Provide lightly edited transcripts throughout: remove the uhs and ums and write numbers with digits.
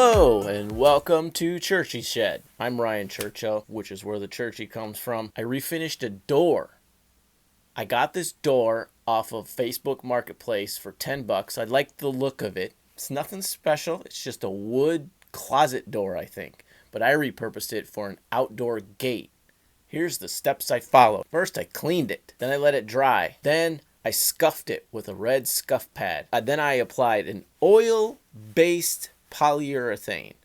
Hello and welcome to Churchy Shed. I'm Ryan Churchill, which is where the churchy comes from. I refinished a door. I got this door off of Facebook Marketplace for $10. I liked the look of it. It's nothing special. It's just a wood closet door, I think. But I repurposed it for an outdoor gate. Here's the steps I followed. First, I cleaned it. Then I let it dry. Then I scuffed it with a red scuff pad. Then I applied an oil-based polyurethane.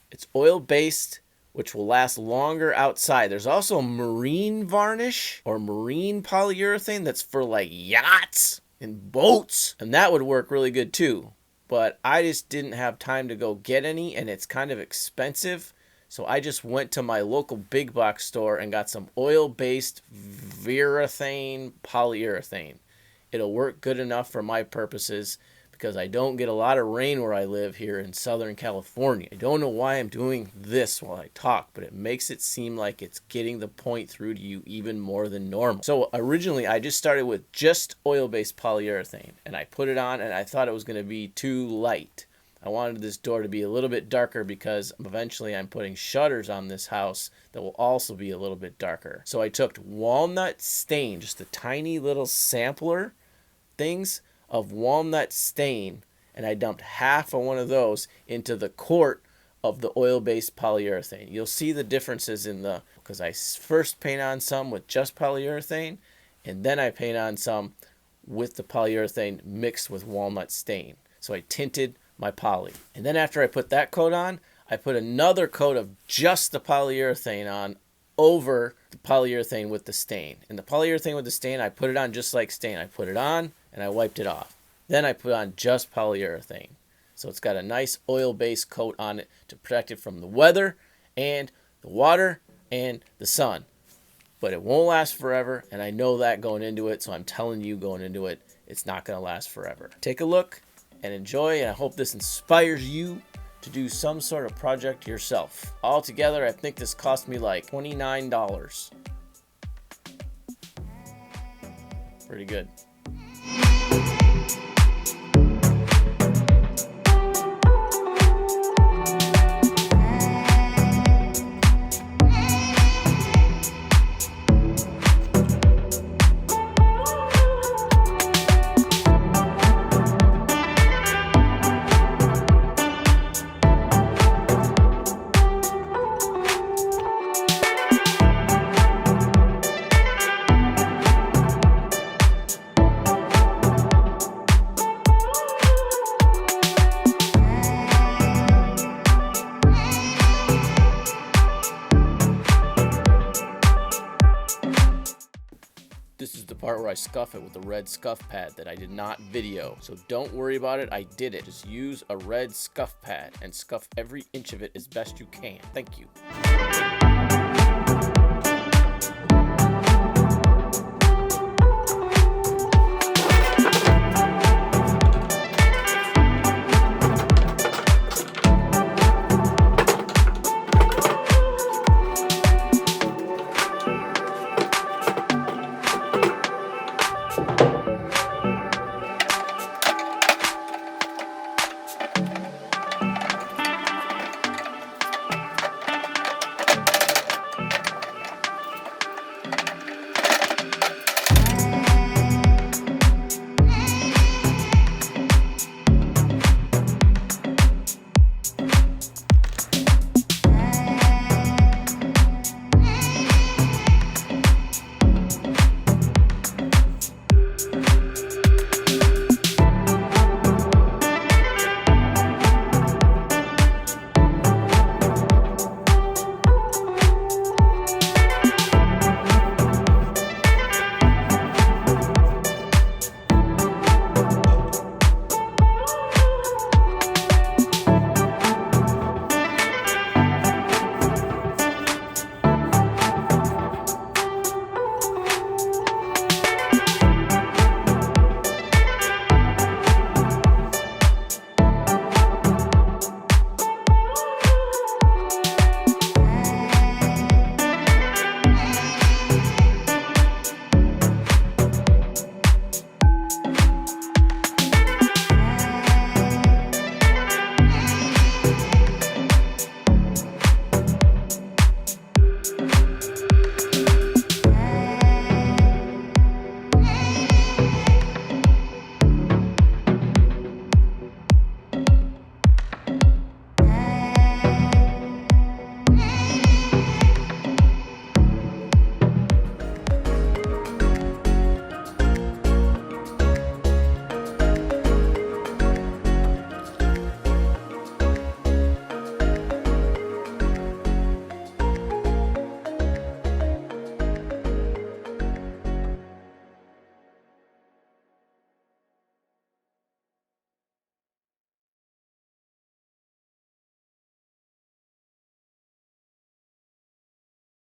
It's oil-based, which will last longer outside. There's also marine varnish or marine polyurethane that's for like yachts and boats, and that would work really good too. But I just didn't have time to go get any, and it's kind of expensive. So I just went to my local big box store and got some oil-based varathane polyurethane. It'll work good enough for my purposes because I don't get a lot of rain where I live here in Southern California. I don't know why I'm doing this while I talk, but it makes it seem like it's getting the point through to you even more than normal. So originally I just started with just oil-based polyurethane, and I put it on and I thought it was going to be too light. I wanted this door to be a little bit darker because eventually I'm putting shutters on this house that will also be a little bit darker. So I took walnut stain, just a tiny little sampler things of walnut stain, and I dumped half of one of those into the quart of the oil-based polyurethane. You'll see the differences because I first paint on some with just polyurethane, and then I paint on some with the polyurethane mixed with walnut stain. So I tinted my poly. And then after I put that coat on, I put another coat of just the polyurethane on over the polyurethane with the stain. And the polyurethane with the stain, I put it on just like stain. I put it on and I wiped it off. Then I put on just polyurethane. So it's got a nice oil-based coat on it to protect it from the weather and the water and the sun. But it won't last forever, and I know that going into it, so I'm telling you going into it, it's not going to last forever. Take a look and enjoy, and I hope this inspires you to do some sort of project yourself. Altogether, I think this cost me like $29. Pretty good. This is the part where I scuff it with the red scuff pad that I did not video. So don't worry about it, I did it. Just use a red scuff pad and scuff every inch of it as best you can. Thank you.